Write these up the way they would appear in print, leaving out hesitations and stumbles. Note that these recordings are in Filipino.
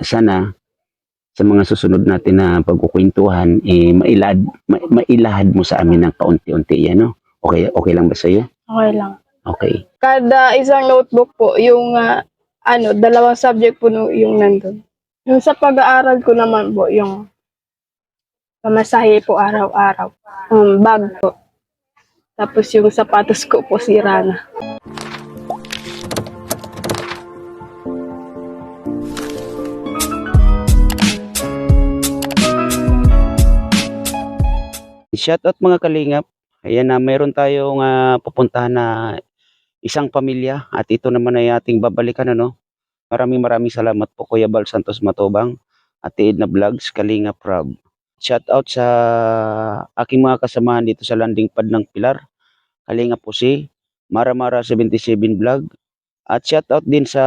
Sana sa mga susunod natin na pagkukwentuhan, mailahad mo sa amin ng kaunti-unti yan, no? Okay, okay lang ba sa iyo? Okay lang. Okay. Kada isang notebook po, yung 2 subject po yung nandun. Yung sa pag-aaral ko naman po, yung pamasahe po araw-araw. Bag po. Tapos yung sapatos ko po sira na. Shoutout mga kalingap. Ayan na, mayroon tayong pupuntahan na isang pamilya at ito naman ay ating babalikan, ano. Maraming salamat po Kuya Bal Santos Matubang at Edna Vlogs, Kalingap Rob. Shoutout sa aking mga kasamahan dito sa landing pad ng Pilar, Kalingap Jose, Mara 77 Vlog, at shoutout din sa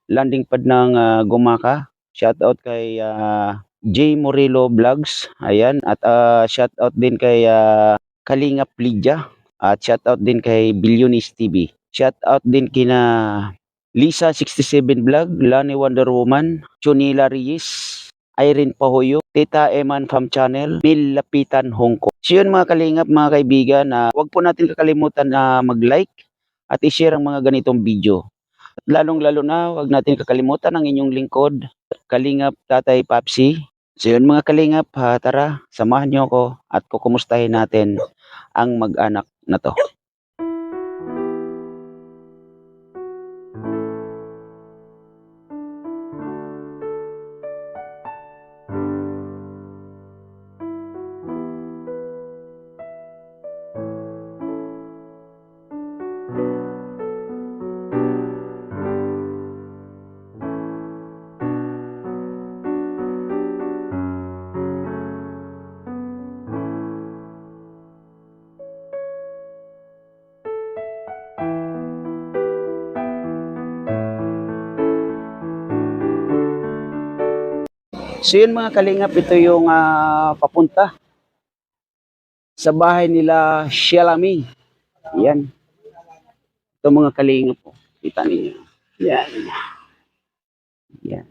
landing pad ng Gumaka. Shoutout kay J Morilo Vlogs, ayan, at shoutout din kay Kalingap Lydia, at shoutout din kay Billionis TV. Shoutout din kina Lisa 67 Vlog, Lani Wonder Woman, Chunila Reyes, Irene Pahoyo, Tita Eman Fam Channel, Bill Lapitan Hong Kong. So yun mga kalingap, mga kaibigan, huwag po natin kakalimutan na mag-like at i-share ang mga ganitong video. Lalong-lalo na, huwag natin kakalimutan ang inyong lingkod, Kalingap Tatay Papsi. So yun mga kalingap, tara, samahan niyo ako at kukumustahin natin ang mag-anak na to. So yun mga kalingap, ito yung papunta sa bahay nila Shelami. Yan. Ito mga kalingap po. Kita ninyo. Yan. Yan.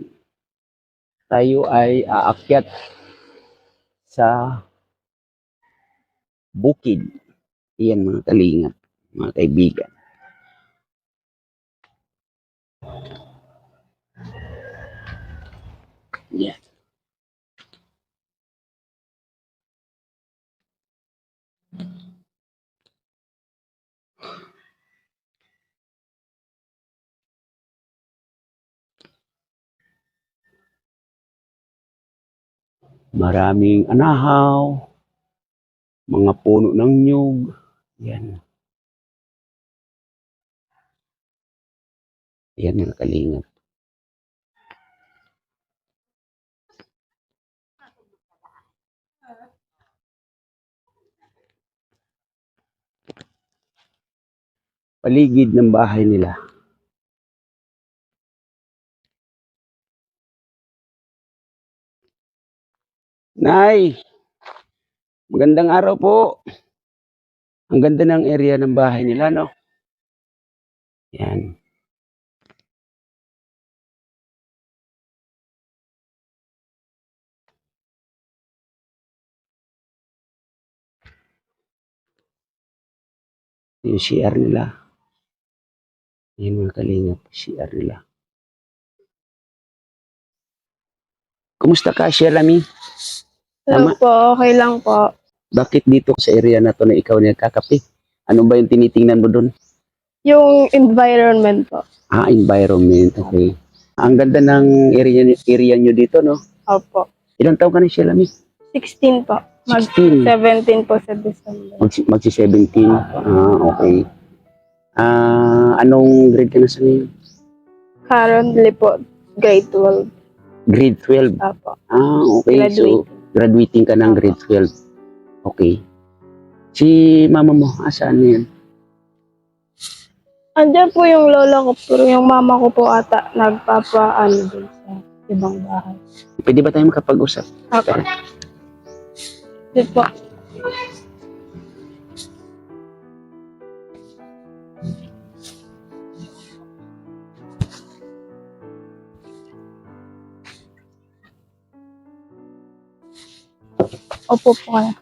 Tayo ay aakyat sa bukid. Yan mga kalingap, mga kaibigan. Yan. Maraming anahaw, mga puno ng nyug. Yan. Yan mga kalingap. Paligid ng bahay nila. Nay, magandang araw po. Ang ganda ng area ng bahay nila, no? Yan. Yung CR nila. Yan mga kalingap, CR nila. Kumusta ka, Shelami? Hello po, okay lang po. Bakit dito sa area na to na ikaw nagkakape? Ano ba yung tinitingnan mo doon? Yung environment po. Environment, okay. Ang ganda ng area nyo dito, no? Opo. Ilang taon ka na, Shelami? 16 po. 16. 17 po sa December. Magsi-17. Okay. Anong grade ka na sa ngayon? Currently po, grade 12. Grade 12. Opo. Okay. So, graduating ka ng grade 12. Okay. Si mama mo, asaan na yan? Andiyan po yung lola ko, pero yung mama ko po ata nagpapaano dun sa ibang bahay. Pwede ba tayo makapag-usap? Opo. Di po. Opo po kayo.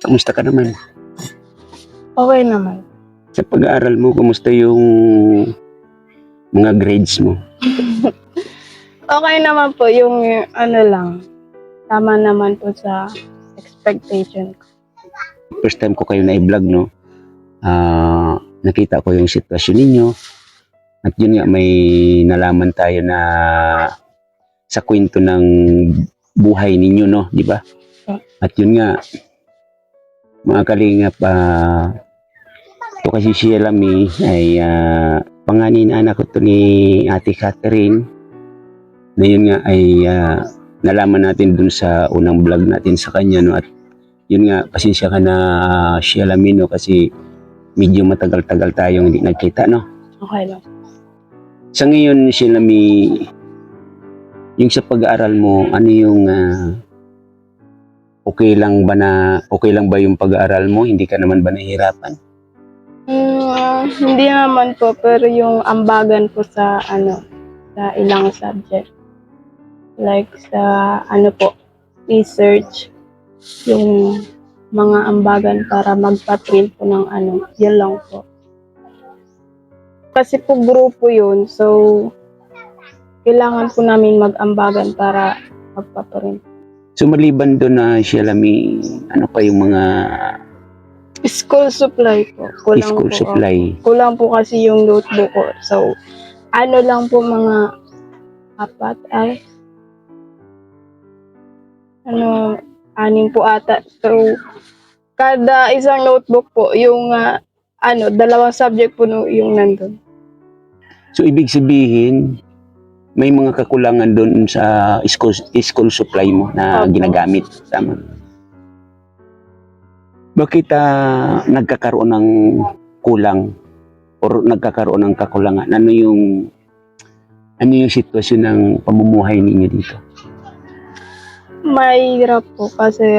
Kamusta ka naman? Okay naman. Sa pag-aaral mo, kamusta yung mga grades mo? Okay naman po yung ano lang. Tama naman po sa expectation ko. First time ko kayo na i-vlog, no? Nakita ko yung sitwasyon ninyo. At yun nga, may nalaman tayo na sa kwento ng buhay ninyo, no? Di ba? At yun nga, mga kalingap, ito kasi si Lami ay panganin anak ko to ni Ate Catherine, na yun nga ay nalaman natin dun sa unang vlog natin sa kanya, no? At yun nga, pasensya ka na si Lami, no? Kasi medyo matagal-tagal tayong hindi nagkita, no? Okay lang. Sa ngayon, si Lami, yung sa pag-aaral mo, ano yung okay lang ba yung pag-aaral mo? Hindi ka naman ba nahihirapan? Hindi naman po, pero yung ambagan po sa sa ilang subject. Like sa po, research, yung mga ambagan para magpa-print po ng yun lang po. Kasi po grupo yun, so kailangan po namin mag-ambagan para magpa-print. So maliban doon na Lami, ano pa yung mga School supply po. Kulang school po, supply? kulang po kasi yung notebook ko. So, lang po mga 4 6 po ata. So, kada isang notebook po, yung 2 subject po yung nandun. So ibig sabihin, may mga kakulangan doon sa school supply mo na Opo. ginagamit. Tama. Bakit nagkakaroon ng kulang or nagkakaroon ng kakulangan? Ano yung sitwasyon ng pamumuhay ninyo dito? Mahirap po kasi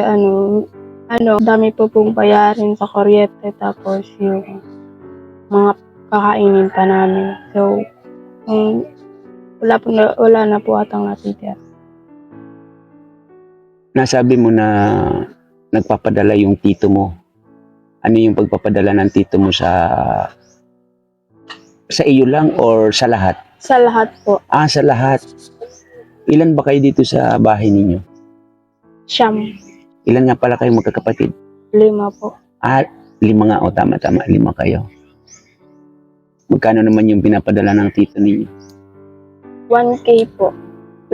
dami po pong bayarin sa kuryente, tapos yung mga kakainin pa namin. So, wala na po atang natitira. Nasabi mo na nagpapadala yung tito mo. Ano yung pagpapadala ng tito mo sa iyo lang or sa lahat? Sa lahat po. Sa lahat. Ilan ba kayo dito sa bahay ninyo? 9. Ilan nga pala kayo magkakapatid? 5 po. 5 nga. O, tama. 5 kayo. Magkano naman yung pinapadala ng tito ninyo? 1K po.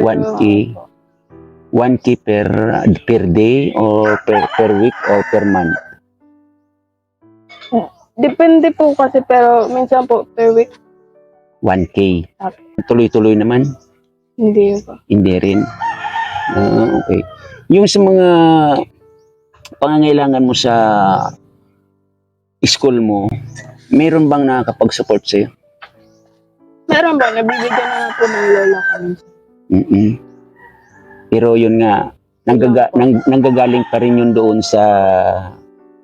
1K? 1K per day or per week or per month? Depende po kasi, pero minsan po per week. 1K. Okay. Tuloy-tuloy naman? Hindi po. Hindi rin. Okay. Yung sa mga pangangailangan mo sa school mo, mayroon bang nakakapag-support sa'yo? Meron ba? Nabibigyan na po ng lola kami. Pero yun nga, nanggagaling pa rin yun doon sa,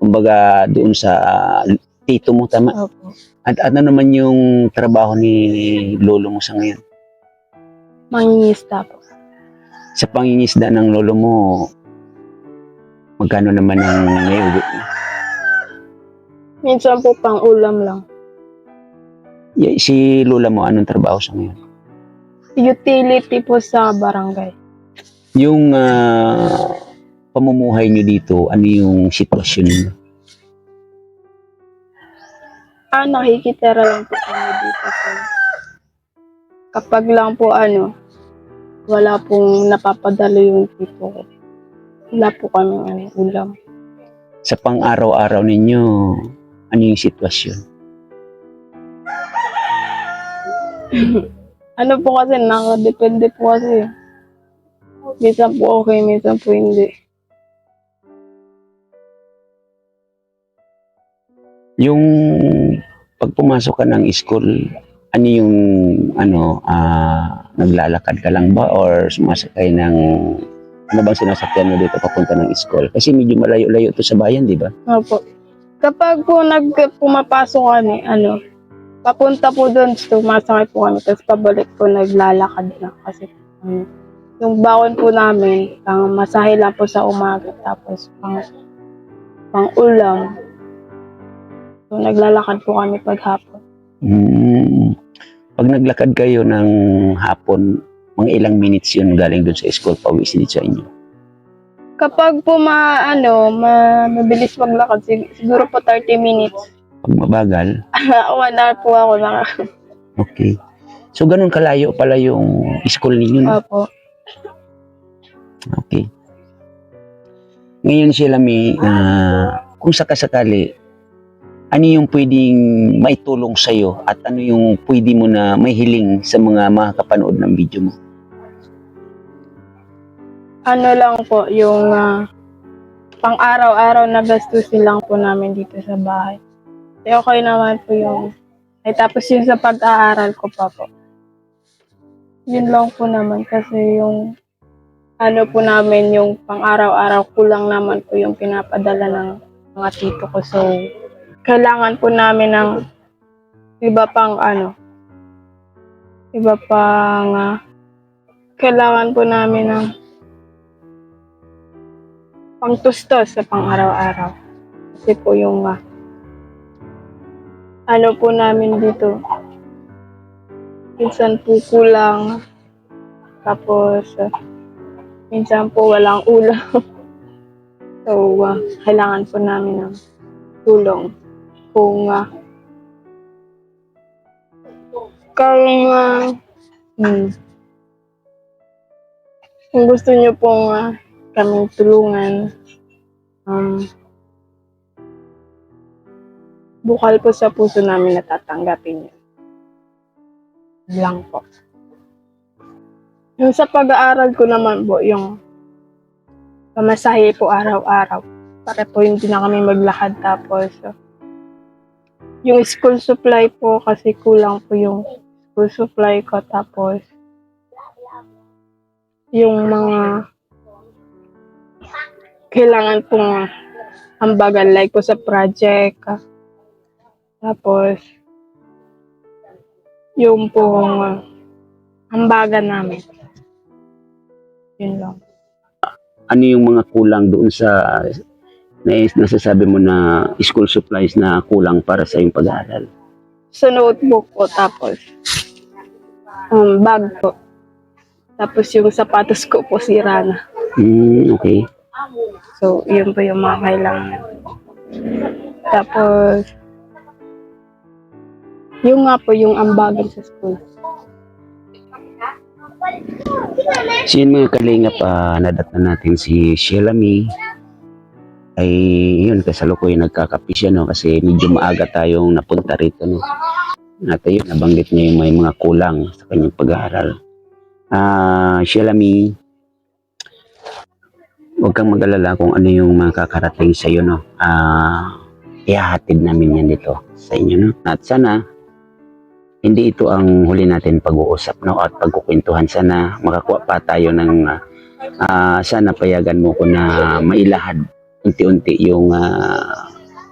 kumbaga, doon sa tito mo, tama? Opo. At ano naman yung trabaho ni lolo mo sa ngayon? Mangingisda po. Sa pangingisda ng lolo mo, magkano naman ang naiuwi? Minsan po pang ulam lang. Si lola mo, anong trabaho sa ngayon? Utility po sa barangay. Yung pamumuhay nyo dito, ano yung sitwasyon nyo? Nakikitira lang po kami dito. So, kapag lang po wala pong napapadalo yung tipo ko, wala po kami ulam. Sa pang-araw-araw ninyo, ano yung sitwasyon? Po kasi, nakadepende po kasi. Minsan po okay, minsan po hindi. Yung pag pumasok ka ng school, ano yung naglalakad ka lang ba or sumasakay ng ano bang sinasakyan mo dito papunta ng school? Kasi medyo malayo-layo to sa bayan, di ba? Opo. Kapag po pumapasok kami, papunta po doon, sumasakay po kami, tapos pabalik po naglalakad na kasi yung baon po namin, pang masahe lang po sa umaga, tapos pang ulam. So naglalakad po kami paghapon. Pag naglakad kayo ng hapon, mga ilang minutes yun galing doon sa school, pauwi dito sa inyo? Kapag po mabilis maglakad, siguro po 30 minutes. Pag mabagal, 1 hour po ako na. okay. So, ganun kalayo pala yung school ninyo, no? Opo. Okay. Ngayon sila may, kung sakasakali, ano yung pwedeng maitulong sa'yo at ano yung pwede mo na may hiling sa mga makakapanood ng video mo? Ano lang po, yung pang araw-araw na gastusin lang po namin dito sa bahay. Okay naman po yung, tapos yung sa pag-aaral ko pa po. Yun lang po naman kasi yung ano po namin, yung pang araw-araw kulang naman po yung pinapadala ng mga tito ko. So, kailangan po namin ng kailangan po namin ng pangtustos sa pang araw-araw. Kasi po yung ano po namin dito, minsan po kulang, tapos minsan po walang ulam. So, kailangan po namin ng tulong. Kung gusto niyo pong kaming tulungan, bukal po sa puso namin na tatanggapin niyo. Lang po. Yung sa pag-aaral ko naman po, yung pamasahe po araw-araw. Para po hindi na kami maglakad, tapos yung school supply po kasi kulang po yung school supply ko, tapos yung mga kailangan pong ambagan like po sa project, tapos yung pong ambagan namin. Yun lang. Ano yung mga kulang doon sa nasasabi mo na school supplies na kulang para sa iyong pag-aaral? Sa notebook po, tapos bag po. Tapos yung sapatos ko po sira na. Okay. So, yun po yung mga kailangan. Tapos, yung nga po yung ambagan sa school. So yun mga kalingap, nadatnan natin si Sheila May. Ay yun, kasalukuyan nagkakape siya, no? Kasi medyo maaga tayong napunta rito, no? At ayun, nabanggit niya yung may mga kulang sa kanyang pag-aaral. Sheila May, huwag kang mag-alala kung ano yung mga kakarating sa iyo, no? Ihahatid namin yan dito sa inyo, no? At sana hindi ito ang huli natin pag-uusap, no? At pagkukwentuhan. Sana makakuha pa tayo ng sana payagan mo ko na mailahad unti-unti yung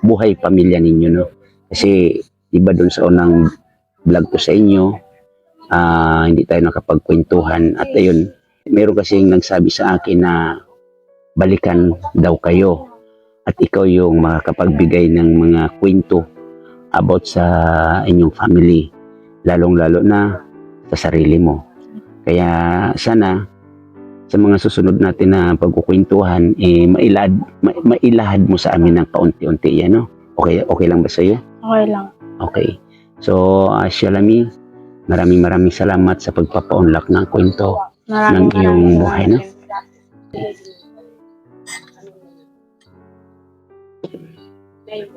buhay pamilya ninyo, no? Kasi iba doon sa unang vlog ko sa inyo, hindi tayo nakapagkwentuhan. At ayun, meron kasing nagsabi sa akin na balikan daw kayo at ikaw yung makakapagbigay ng mga kwento about sa inyong family, lalong-lalo na sa sarili mo. Kaya sana sa mga susunod natin na pagkukwentuhan, mailahad mo sa amin ng paunti-unti yan, no? Okay lang ba sa iyo? Okay lang. Okay. So, Sheila May, maraming salamat sa pagpapaunlak ng kwento ng iyong buhay, no? Maraming